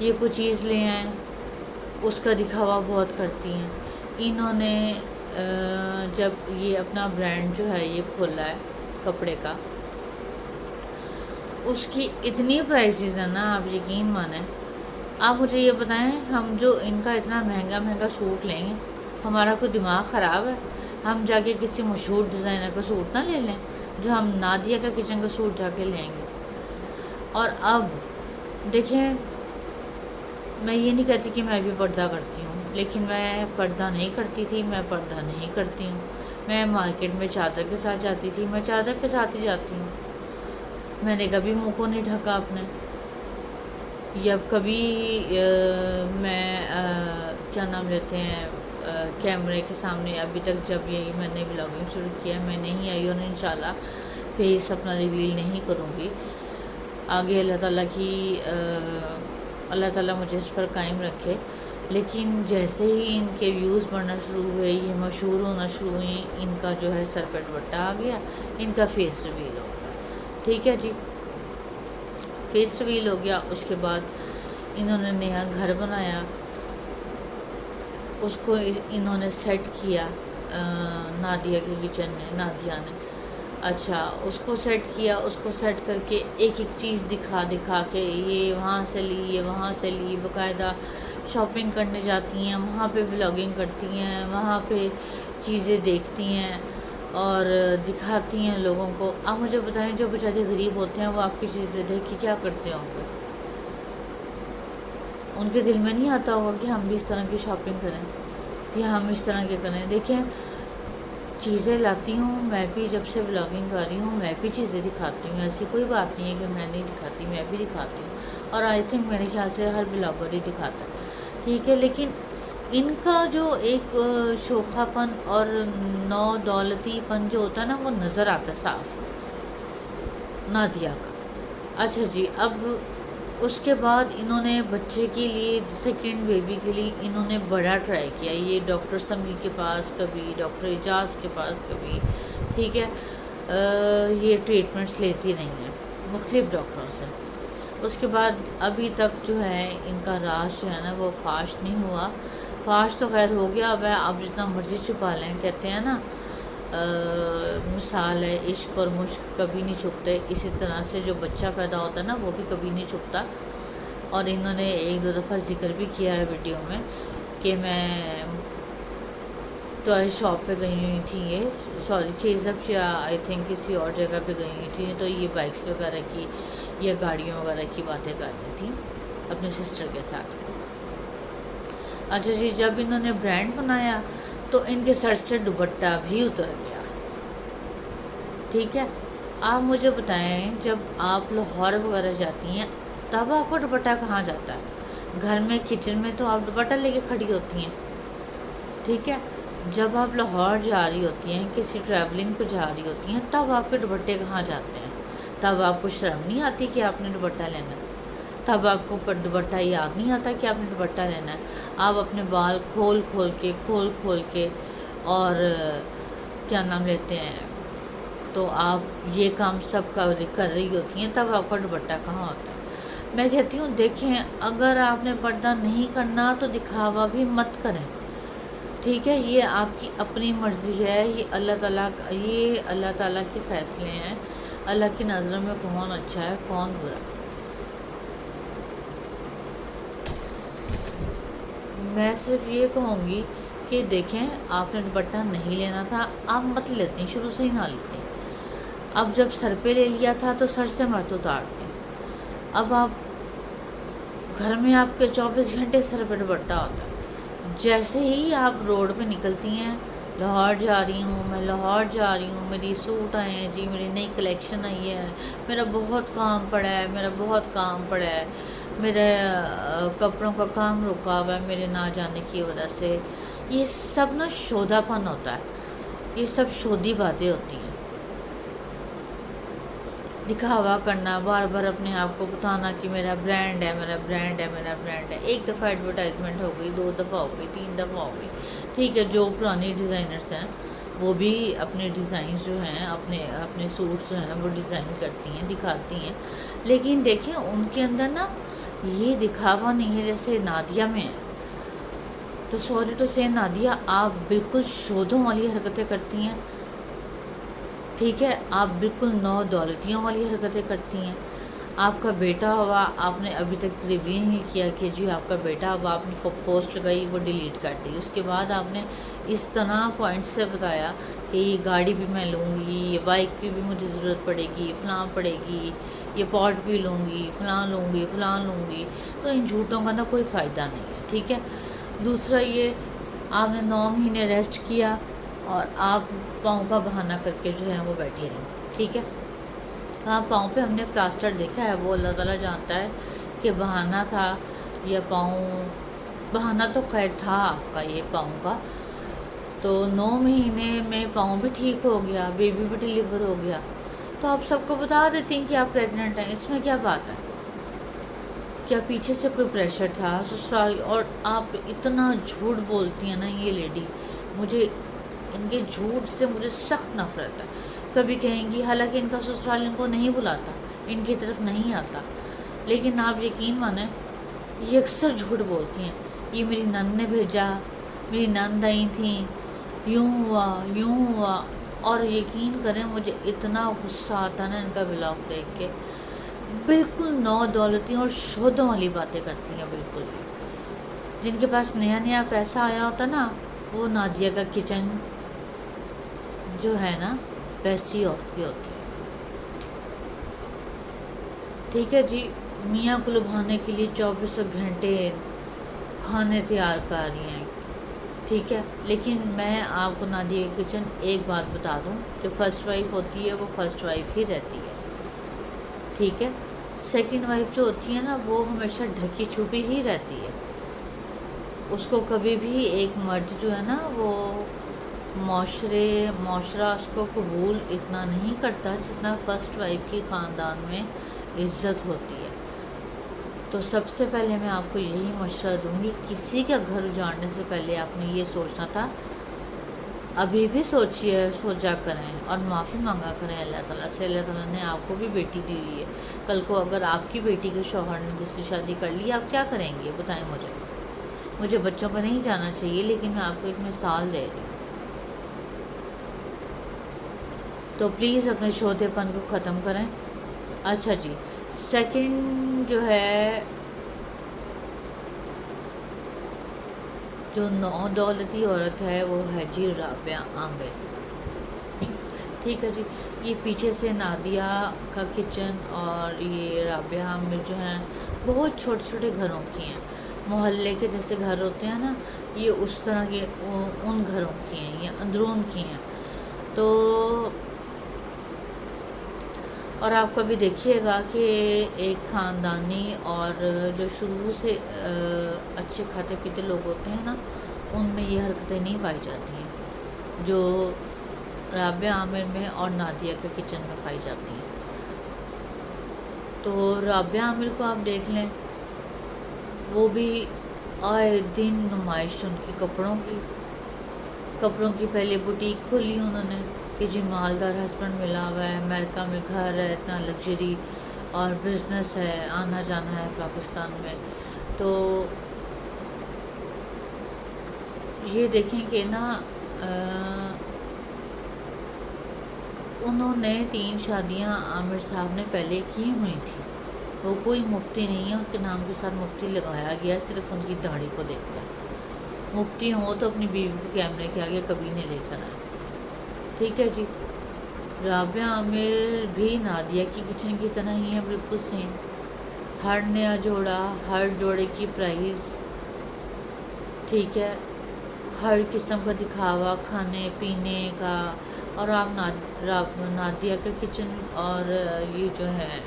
یہ کوئی چیز لے آئیں اس کا دکھاوا بہت کرتی ہیں. انہوں نے جب یہ اپنا برانڈ جو ہے یہ کھولا ہے کپڑے کا، اس کی اتنی پرائسز ہیں نا، آپ یقین مانیں. آپ مجھے یہ بتائیں، ہم جو ان کا اتنا مہنگا مہنگا سوٹ لیں گے، ہمارا کوئی دماغ خراب ہے؟ ہم جا کے کسی مشہور ڈیزائنر کا سوٹ نہ لے لیں جو ہم نادیہ کا کچن کا سوٹ جا کے لیں گے. اور اب دیکھیں، میں یہ نہیں کہتی کہ میں بھی پردہ کرتی ہوں، لیکن میں پردہ نہیں کرتی تھی، میں پردہ نہیں کرتی ہوں. میں مارکیٹ میں چادر کے ساتھ جاتی تھی، میں چادر کے ساتھ ہی جاتی ہوں. میں نے کبھی منہ کو نہیں ڈھکا اپنے، یا کبھی میں کیا نام لیتے ہیں کیمرے کے سامنے ابھی تک جب یہی میں نے بلاگنگ شروع کیا میں نہیں آئی، اور انشاءاللہ فیس اپنا ریویل نہیں کروں گی. آگے اللہ تعالیٰ مجھے اس پر قائم رکھے. لیکن جیسے ہی ان کے ویوز بڑھنا شروع ہوئے، یہ مشہور ہونا شروع ہوئی، ان کا جو ہے سر پہ دوپٹہ آ گیا، ان کا فیس ریویل ہو گیا. ٹھیک ہے جی، فیس ریویل ہو گیا. اس کے بعد انہوں نے نیا گھر بنایا، اس کو انہوں نے سیٹ کیا، نادیہ کے کچن نے، نادیہ نے. اچھا، اس کو سیٹ کیا، اس کو سیٹ کر کے ایک ایک چیز دکھا دکھا کے یہ وہاں سے لی، یہ وہاں سے لی، باقاعدہ شاپنگ کرنے جاتی ہیں، وہاں پہ ولاگنگ کرتی ہیں، وہاں پہ چیزیں دیکھتی ہیں اور دکھاتی ہیں لوگوں کو. آپ مجھے بتائیں، جو بیچارے غریب ہوتے ہیں وہ آپ کی چیزیں دیکھ کے کیا کرتے ہوں گے؟ ان کے دل میں نہیں آتا ہوگا کہ ہم بھی اس طرح کی شاپنگ کریں یا ہم اس طرح کے کریں؟ دیکھیں، چیزیں لاتی ہوں میں بھی، جب سے ولاگنگ کر رہی ہوں میں بھی چیزیں دکھاتی ہوں، ایسی کوئی بات نہیں ہے کہ میں نہیں دکھاتی، میں بھی دکھاتی ہوں. اور آئی تھنک میرے خیال سے ہر ولاگر ہی دکھاتا ہے. ٹھیک ہے، لیکن ان کا جو ایک شوخا پن اور نو دولتی پن جو ہوتا ہے نا، وہ نظر آتا ہے صاف نادیہ کا. اچھا جی، اب اس کے بعد انہوں نے بچے کے لیے، سیکنڈ بیبی کے لیے انہوں نے بڑا ٹرائی کیا. یہ ڈاکٹر سمیع کے پاس کبھی، ڈاکٹر اعجاز کے پاس کبھی. ٹھیک ہے، یہ ٹریٹمنٹس لیتی نہیں ہیں مختلف ڈاکٹروں سے. اس کے بعد ابھی تک جو ہے ان کا راز جو ہے نا وہ فاش نہیں ہوا. فاش تو خیر ہو گیا، اب جتنا مرضی چھپا لیں. کہتے ہیں نا مثال ہے، عشق اور مشق کبھی نہیں چھپتے، اسی طرح سے جو بچہ پیدا ہوتا ہے نا وہ بھی کبھی نہیں چھپتا. اور انہوں نے ایک دو دفعہ ذکر بھی کیا ہے ویڈیو میں کہ میں ٹوائے شاپ پہ گئی ہوئی تھی، یہ سوری چیزب یا آئی تھنک کسی اور جگہ پہ گئی ہوئی تھی، تو یہ بائکس وغیرہ کی یا گاڑیوں وغیرہ کی باتیں کر رہی تھی اپنی سسٹر کے ساتھ. اچھا جی، جب انہوں نے برانڈ بنایا تو ان کے سر سے دوپٹہ بھی اتر گیا. ٹھیک ہے، آپ مجھے بتائیں، جب آپ لاہور وغیرہ جاتی ہیں تب آپ کو دوپٹہ کہاں جاتا ہے؟ گھر میں کچن میں تو آپ دوپٹہ لے کے کھڑی ہوتی ہیں. ٹھیک ہے، جب آپ لاہور جا رہی ہوتی ہیں، کسی ٹریولنگ پہ جا رہی ہوتی ہیں، تب آپ کے دوپٹے کہاں جاتے ہیں؟ تب آپ کو شرم نہیں آتی کہ آپ نے دوپٹہ لینا ہے؟ تب آپ کو دوپٹہ یاد نہیں آتا کہ آپ نے دوپٹہ لینا ہے؟ آپ اپنے بال کھول کھول کے اور کیا نام لیتے ہیں، تو آپ یہ کام سب کر رہی ہوتی ہیں، تب آپ کا دوپٹہ کہاں ہوتا ہے؟ میں کہتی ہوں دیکھیں، اگر آپ نے پردہ نہیں کرنا تو دکھاوا بھی مت کریں. ٹھیک ہے، یہ آپ کی اپنی مرضی ہے، یہ اللہ تعالیٰ کے فیصلے ہیں. اللہ کی نظروں میں کون اچھا ہے کون برا. میں صرف یہ کہوں گی کہ دیکھیں، آپ نے دوپٹہ نہیں لینا تھا، آپ مت لیتے، شروع سے ہی نہ لیتے. اب جب سر پہ لے لیا تھا تو سر سے مت اتارتے. اب آپ گھر میں آپ کے 24 گھنٹے سر پہ دوپٹہ ہوتا ہے. جیسے ہی آپ روڈ پہ نکلتی ہیں، لاہور جا رہی ہوں میں، لاہور جا رہی ہوں، میری سوٹ آئے ہیں جی، میری نئی کلیکشن آئی ہے، میرا بہت کام پڑا ہے، میرے کپڑوں کا کام رکا ہوا ہے میرے نہ جانے کی وجہ سے. یہ سب نا شودھا پن ہوتا ہے، یہ سب شودھی باتیں ہوتی ہیں. دکھاوا کرنا، بار بار اپنے آپ کو بتانا کہ میرا برانڈ ہے، میرا برانڈ ہے، میرا برانڈ ہے. ایک دفعہ ایڈورٹائزمنٹ ہو گئی، 2 دفعہ ہو گئی، 3 دفعہ ہو گئی. ٹھیک ہے، جو پرانی ڈیزائنرس ہیں وہ بھی اپنے ڈیزائنز جو ہیں، اپنے سوٹس جو ہیں وہ ڈیزائن کرتی ہیں، دکھاتی ہیں. لیکن دیکھیں ان کے اندر نا یہ دکھاوا نہیں ہے جیسے نادیہ میں ہے. تو سوری ٹو سے نادیہ، آپ بالکل شودھوں والی حرکتیں کرتی ہیں. ٹھیک ہے، آپ بالکل نو دولتیوں والی حرکتیں کرتی ہیں. آپ کا بیٹا ہوا، آپ نے ابھی تک ریویل نہیں کیا کہ جی آپ کا بیٹا ہوا. آپ نے پوسٹ لگائی، وہ ڈیلیٹ کر دی. اس کے بعد آپ نے اس طرح پوائنٹ سے بتایا کہ یہ گاڑی بھی میں لوں گی، یہ بائک کی بھی مجھے ضرورت پڑے گی، فلاں پڑے گی، یہ پاٹ بھی لوں گی، فلاں لوں گی، فلاں لوں گی. تو ان جھوٹوں کا نا کوئی فائدہ نہیں ہے. ٹھیک ہے. دوسرا یہ، آپ نے 9 مہینے ریسٹ کیا اور آپ پاؤں کا بہانہ کر کے جو ہے وہ بیٹھے رہیں. ٹھیک ہے. ہاں، پاؤں پہ ہم نے پلاسٹر دیکھا ہے، وہ اللہ تعالیٰ جانتا ہے کہ بہانہ تھا یا پاؤں. بہانہ تو خیر تھا آپ کا یہ پاؤں کا. تو 9 مہینے میں پاؤں بھی ٹھیک ہو گیا، بیبی بھی ڈلیور ہو گیا. تو آپ سب کو بتا دیتی ہیں کہ آپ پریگننٹ ہیں. اس میں کیا بات ہے؟ کیا پیچھے سے کوئی پریشر تھا سسرال؟ اور آپ اتنا جھوٹ بولتی ہیں نا یہ لیڈی، مجھے ان کے جھوٹ سے مجھے سخت نفرت ہے. کبھی کہیں گی حالانکہ ان کا سسرال ان کو نہیں بلاتا، ان کی طرف نہیں آتا، لیکن آپ یقین مانیں یہ اکثر جھوٹ بولتی ہیں. یہ میری نند نے بھیجا، میری نند آئی تھیں، یوں ہوا یوں ہوا. اور یقین کریں مجھے اتنا غصہ آتا نا ان کا بلاگ دیکھ کے. بالکل نو دولتیوں اور شودوں والی باتیں کرتی ہیں بالکل. جن کے پاس نیا نیا پیسہ آیا ہوتا نا، وہ نادیہ کا کچن جو ہے نا ویسی عورتیں ہوتی ہیں. ٹھیک ہے جی. میاں کو لبھانے کے لیے 24 گھنٹے کھانے تیار کر رہی ہیں. ٹھیک ہے. لیکن میں آپ کو نادیہ کا کچن ایک بات بتا دوں، جو فرسٹ وائف ہوتی ہے وہ فرسٹ وائف ہی رہتی ہے. ٹھیک ہے. سیکنڈ وائف جو ہوتی ہے نا وہ ہمیشہ ڈھکی چھپی ہی رہتی ہے. اس کو کبھی بھی ایک مرد جو ہے نا وہ معاشرہ اس کو قبول اتنا نہیں کرتا جتنا فرسٹ وائف کی خاندان میں عزت ہوتی ہے. تو سب سے پہلے میں آپ کو یہی مشورہ دوں گی، کسی کا گھر اجاڑنے سے پہلے آپ نے یہ سوچنا تھا. ابھی بھی سوچا کریں اور معافی مانگا کریں اللہ تعالیٰ سے. اللہ تعالیٰ نے آپ کو بھی بیٹی دی ہوئی ہے. کل کو اگر آپ کی بیٹی کے شوہر نے دوسری شادی کر لی، آپ کیا کریں گے بتائیں مجھے بچوں پہ نہیں جانا چاہیے، لیکن میں آپ کو ایک مثال دے رہی ہوں. تو پلیز اپنے شودھے پن کو ختم کریں. اچھا جی. سیکنڈ جو ہے، جو نو دولتی عورت ہے وہ ہے جی رابعہ عامر. ٹھیک ہے جی. یہ پیچھے سے نادیہ کا کچن اور یہ رابعہ عامر جو ہیں بہت چھوٹے چھوٹے گھروں کی ہیں. محلے کے جیسے گھر ہوتے ہیں نا، یہ اس طرح کے ان گھروں کی ہیں، یہ اندرون کی ہیں. تو اور آپ کبھی دیکھیے گا کہ ایک خاندانی اور جو شروع سے اچھے کھاتے پیتے لوگ ہوتے ہیں نا، ان میں یہ حرکتیں نہیں پائی جاتی ہیں جو رابعہ عامر میں اور نادیہ کے کچن میں پائی جاتی ہیں. تو رابعہ عامر کو آپ دیکھ لیں، وہ بھی آئے دن نمائش ان کی کپڑوں کی پہلے بوٹیک کھولی انہوں نے کہ جی مالدار ہسبینڈ ملا ہوا ہے، امریکہ میں گھر ہے، اتنا لگژری اور بزنس ہے، آنا جانا ہے پاکستان میں. تو یہ دیکھیں کہ نا انہوں نے 3 شادیاں عامر صاحب نے پہلے کی ہوئی تھی. وہ کوئی مفتی نہیں ہے، ان کے نام کے ساتھ مفتی لگایا گیا صرف ان کی داڑھی کو دیکھ کر. مفتی ہوں تو اپنی بیوی کو کیمرے کے آگے کبھی نہیں لے کر آئے. ٹھیک ہے جی. رابعہ عامر بھی نادیہ کی کچن کی طرح ہی ہے، بالکل سیم. ہر نیا جوڑا، ہر جوڑے کی پرائز، ٹھیک ہے، ہر قسم کا دکھاوا کھانے پینے کا. اور آپ نادیہ کا کچن اور یہ جو ہے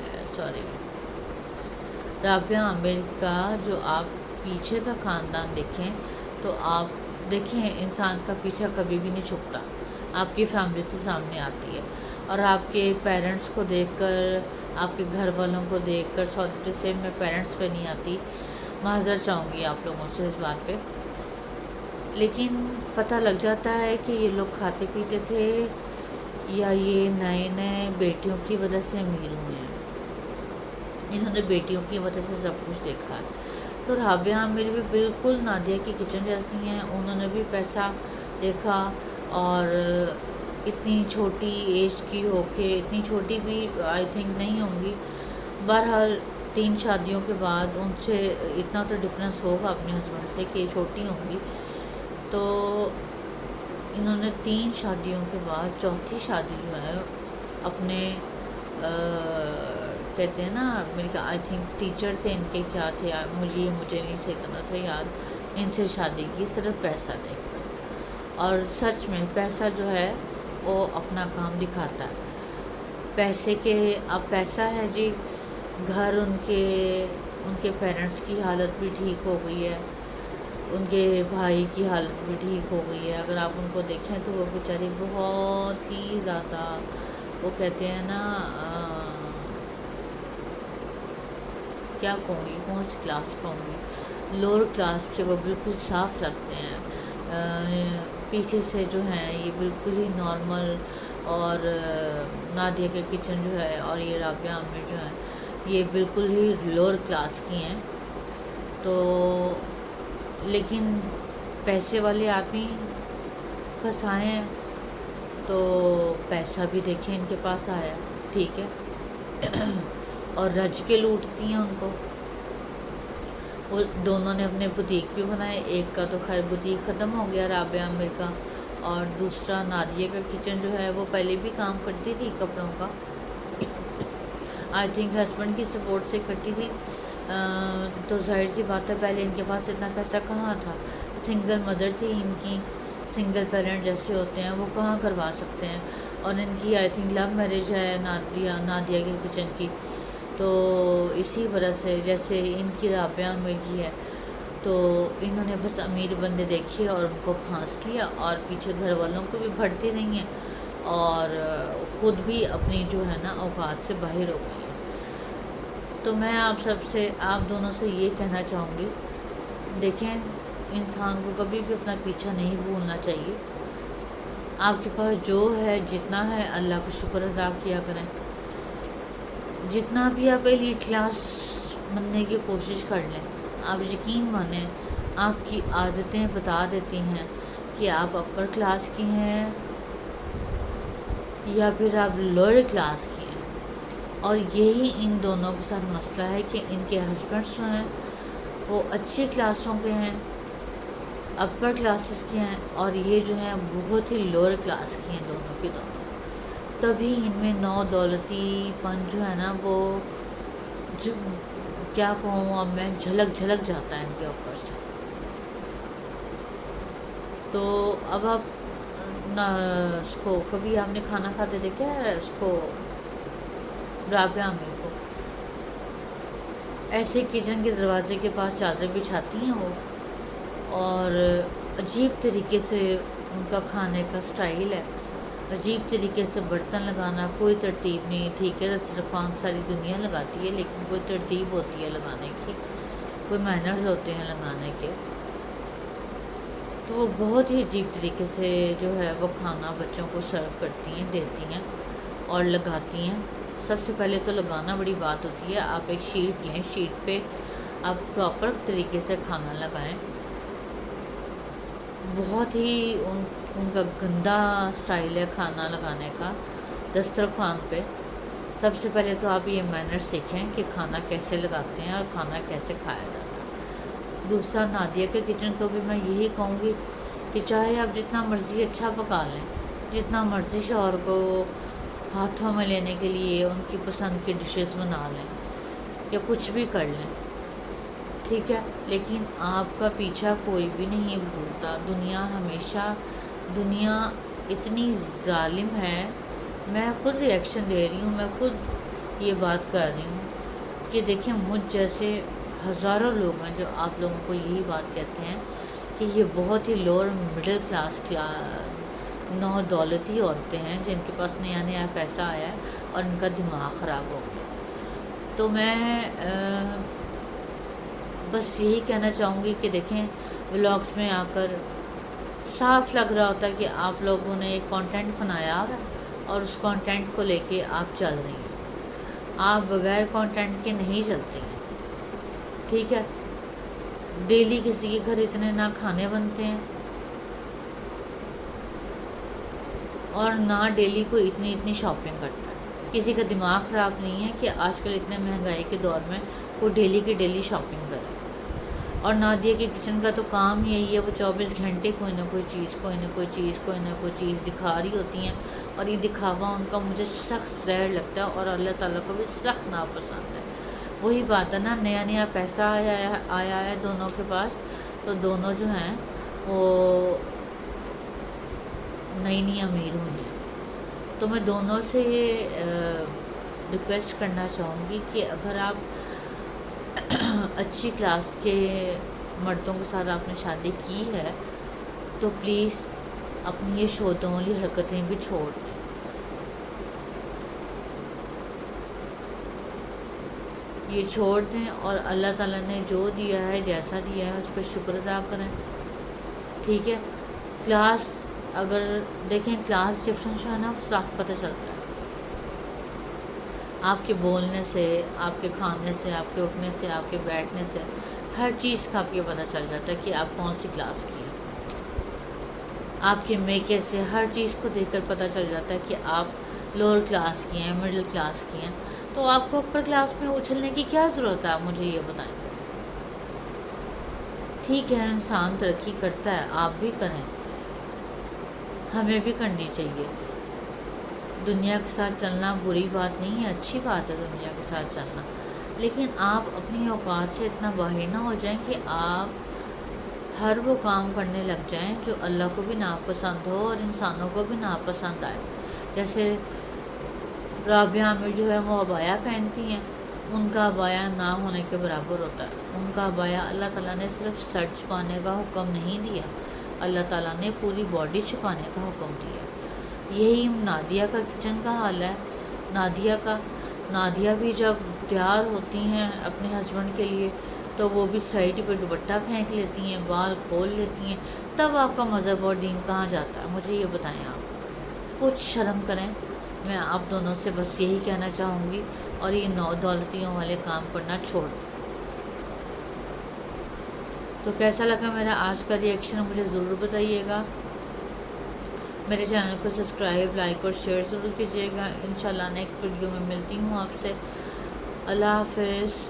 رابعہ عامر کا جو آپ پیچھے کا خاندان دیکھیں تو آپ دیکھیں انسان کا پیچھا کبھی بھی نہیں چھپتا. آپ کی فیملی تو سامنے آتی ہے، اور آپ کے پیرنٹس کو دیکھ کر، آپ کے گھر والوں کو دیکھ کر، سوری سے میں پیرنٹس پہ نہیں آتی، معذرت چاہوں گی آپ لوگوں سے اس بات پہ، لیکن پتہ لگ جاتا ہے کہ یہ لوگ کھاتے پیتے تھے یا یہ نئے بیٹیوں کی وجہ سے امیر ہوئے ہیں. انہوں نے بیٹیوں کی وجہ سے سب کچھ دیکھا ہے. تو رابعہ عامر بھی بالکل نادیہ کی کچن جیسی ہیں. انہوں نے بھی پیسہ دیکھا اور اتنی چھوٹی ایج کی ہو کے، اتنی چھوٹی بھی آئی تھنک نہیں ہوں گی، بہرحال 3 شادیوں کے بعد ان سے اتنا تو ڈفرینس ہوگا اپنے ہسبینڈ سے کہ چھوٹی ہوں گی. تو انہوں نے 3 شادیوں کے بعد چوتھی شادی جو ہے اپنے کہتے ہیں نا، میرے کا آئی تھنک ٹیچر تھے ان کے، کیا تھے مجھے نہیں سے اتنا سے یاد، ان سے شادی کی صرف پیسہ دے کر. اور سچ میں پیسہ جو ہے وہ اپنا کام دکھاتا ہے. پیسے کے اب پیسہ ہے جی، گھر ان کے پیرنٹس کی حالت بھی ٹھیک ہو گئی ہے، ان کے بھائی کی حالت بھی ٹھیک ہو گئی ہے. اگر آپ ان کو دیکھیں تو وہ بیچاری بہت ہی زیادہ، وہ کہتے ہیں نا کیا کہوں گی، کون سی کلاس کہوں گی، لوور کلاس کے، وہ بالکل صاف لگتے ہیں. پیچھے سے جو ہیں یہ بالکل ہی نارمل. اور نادیہ کے کچن جو ہے اور یہ رابعہ عامر جو ہیں یہ بالکل ہی لوور کلاس کی ہیں. تو لیکن پیسے والے آدمی پھنسائے ہیں تو پیسہ بھی دیکھیں ان کے پاس آیا، ٹھیک ہے، اور رج کے لوٹتی ہیں ان کو. وہ دونوں نے اپنے بوتیک بھی بنائے. ایک کا تو خیر بوتیک ختم ہو گیا رابعہ عامر کا، اور دوسرا نادیہ کا کچن جو ہے وہ پہلے بھی کام کرتی تھی کپڑوں کا، آئی تھنک ہسبینڈ کی سپورٹ سے کرتی تھی. تو ظاہر سی بات ہے پہلے ان کے پاس اتنا پیسہ کہاں تھا، سنگل مدر تھی ان کی، سنگل پیرنٹ جیسے ہوتے ہیں وہ کہاں کروا سکتے ہیں. اور ان کی آئی تھنک لو میرج ہے نادیہ کے کچن کی. تو اسی وجہ سے جیسے ان کی رابعہ عامر کی ہے، تو انہوں نے بس امیر بندے دیکھے اور ان کو پھانس لیا، اور پیچھے گھر والوں کو بھی بھرتی نہیں ہیں اور خود بھی اپنی جو ہے نا اوقات سے باہر ہو گئی ہیں. تو میں آپ دونوں سے یہ کہنا چاہوں گی، دیکھیں انسان کو کبھی بھی اپنا پیچھا نہیں بھولنا چاہیے. آپ کے پاس جو ہے جتنا ہے اللہ کا شکر ادا کیا کریں. جتنا بھی آپ ایلیٹ کلاس بننے کی کوشش کر لیں، آپ یقین مانیں آپ کی عادتیں بتا دیتی ہیں کہ آپ اپر کلاس کی ہیں یا پھر آپ لوئر کلاس کی ہیں. اور یہی ان دونوں کے ساتھ مسئلہ ہے کہ ان کے ہسبینڈس جو ہیں وہ اچھی کلاسوں کے ہیں، اپر کلاسز کے ہیں، اور یہ جو ہیں بہت ہی لوئر کلاس کی ہیں دونوں کی دونوں. تبھی ان میں نو دولتی پن جو ہے نا وہ جو کیا کہوں اب میں، جھلک جاتا ہے ان کے اوپر سے. تو اب آپ اس کو کبھی آپ نے کھانا کھاتے دیکھا ہے اس کو رابعہ عامر کو، ایسے کچن کے دروازے کے پاس چادر بچھاتی ہیں وہ، اور عجیب طریقے سے ان کا کھانے کا سٹائل ہے، عجیب طریقے سے برتن لگانا، کوئی ترتیب نہیں. ٹھیک ہے دسترخوان ساری دنیا لگاتی ہے لیکن کوئی ترتیب ہوتی ہے لگانے کی، کوئی مینرز ہوتے ہیں لگانے کے. تو وہ بہت ہی عجیب طریقے سے جو ہے وہ کھانا بچوں کو سرو کرتی ہیں، دیتی ہیں اور لگاتی ہیں. سب سے پہلے تو لگانا بڑی بات ہوتی ہے. آپ ایک شیٹ لیں، شیٹ پہ آپ پراپر طریقے سے کھانا لگائیں. بہت ہی ان کا گندا سٹائل ہے کھانا لگانے کا دسترخوان پہ. سب سے پہلے تو آپ یہ مینر سیکھیں کہ کھانا کیسے لگاتے ہیں اور کھانا کیسے کھایا جاتا ہے. دوسرا نادیہ کے کچن کو بھی میں یہی کہوں گی کہ چاہے آپ جتنا مرضی اچھا پکا لیں، جتنا مرضی شوہر کو ہاتھوں میں لینے کے لیے ان کی پسند کی ڈشز بنا لیں یا کچھ بھی کر لیں، ٹھیک ہے، لیکن آپ کا پیچھا کوئی بھی نہیں بھولتا. دنیا اتنی ظالم ہے. میں خود ریئیکشن دے رہی ہوں، میں خود یہ بات کر رہی ہوں کہ دیکھیں مجھ جیسے ہزاروں لوگ ہیں جو آپ لوگوں کو یہی بات کہتے ہیں کہ یہ بہت ہی لوور مڈل کلاس نو دولتی عورتیں ہیں جن کے پاس نیا نیا پیسہ آیا ہے اور ان کا دماغ خراب ہو گیا. تو میں بس یہی کہنا چاہوں گی کہ دیکھیں ولاگس میں آ کر صاف لگ رہا ہوتا ہے کہ آپ لوگوں نے ایک کانٹینٹ بنایا ہے اور اس کانٹینٹ کو لے کے آپ چل رہی ہیں. آپ بغیر کنٹینٹ کے نہیں چلتے ہیں، ٹھیک ہے؟ ڈیلی کسی کے گھر اتنے نہ کھانے بنتے ہیں اور نہ ڈیلی کوئی اتنی شاپنگ کرتا ہے. کسی کا دماغ خراب نہیں ہے کہ آج کل اتنے مہنگائی کے دور میں وہ ڈیلی کی ڈیلی شاپنگ کرے. اور نادیہ کے کچن کا تو کام ہی یہی ہے، وہ 24 گھنٹے کوئی نہ کوئی چیز دکھا رہی ہوتی ہیں، اور یہ دکھاوا ان کا مجھے سخت زہر لگتا ہے اور اللہ تعالیٰ کو بھی سخت ناپسند ہے. وہی بات ہے نا، نیا پیسہ آیا ہے دونوں کے پاس، تو دونوں جو ہیں وہ نئی امیر ہوئی ہیں. تو میں دونوں سے ریکویسٹ کرنا چاہوں گی کہ اگر آپ اچھی کلاس کے مردوں کے ساتھ آپ نے شادی کی ہے تو پلیز اپنی یہ شودوں والی حرکتیں بھی چھوڑ دیں. یہ چھوڑ دیں اور اللہ تعالیٰ نے جو دیا ہے، جیسا دیا ہے، اس پہ شکر ادا کریں، ٹھیک ہے؟ کلاس اگر دیکھیں، کلاس ڈفرینس جو ہے نا صاف پتہ چلتا ہے آپ کے بولنے سے، آپ کے کھانے سے، آپ کے اٹھنے سے، آپ کے بیٹھنے سے، ہر چیز کا آپ کو پتہ چل جاتا ہے کہ آپ کون سی کلاس کی ہیں. آپ کے میکے سے ہر چیز کو دیکھ کر پتہ چل جاتا ہے کہ آپ لوور کلاس کی ہیں، مڈل کلاس کی ہیں. تو آپ کو اپر کلاس میں اچھلنے کی کیا ضرورت ہے؟ آپ مجھے یہ بتائیں. ٹھیک ہے، انسان ترقی کرتا ہے، آپ بھی کریں، ہمیں بھی کرنی چاہیے. دنیا کے ساتھ چلنا بری بات نہیں ہے، اچھی بات ہے دنیا کے ساتھ چلنا، لیکن آپ اپنی اوقات سے اتنا باہر نہ ہو جائیں کہ آپ ہر وہ کام کرنے لگ جائیں جو اللہ کو بھی ناپسند ہو اور انسانوں کو بھی ناپسند آئے. جیسے رابعہ عامر جو ہے وہ عبایا پہنتی ہیں، ان کا عبایا نہ ہونے کے برابر ہوتا ہے. ان کا عبایا اللہ تعالیٰ نے صرف سر چھپانے کا حکم نہیں دیا، اللہ تعالیٰ نے پوری باڈی چھپانے کا حکم دیا. یہی نادیہ کا کچن کا حال ہے. نادیہ بھی جب تیار ہوتی ہیں اپنے ہسبینڈ کے لیے تو وہ بھی سائڈ پہ دوپٹہ پھینک لیتی ہیں، بال کھول لیتی ہیں. تب آپ کا مذہب اور دین کہاں جاتا ہے؟ مجھے یہ بتائیں. آپ کچھ شرم کریں. میں آپ دونوں سے بس یہی کہنا چاہوں گی، اور یہ نو دولتیوں والے کام کرنا چھوڑ دیں. تو کیسا لگا میرا آج کا ریئیکشن مجھے ضرور بتائیے گا. میرے چینل کو سبسکرائب، لائک اور شیئر ضرور کیجیے گا. انشاءاللہ نیکسٹ ویڈیو میں ملتی ہوں آپ سے. اللہ حافظ.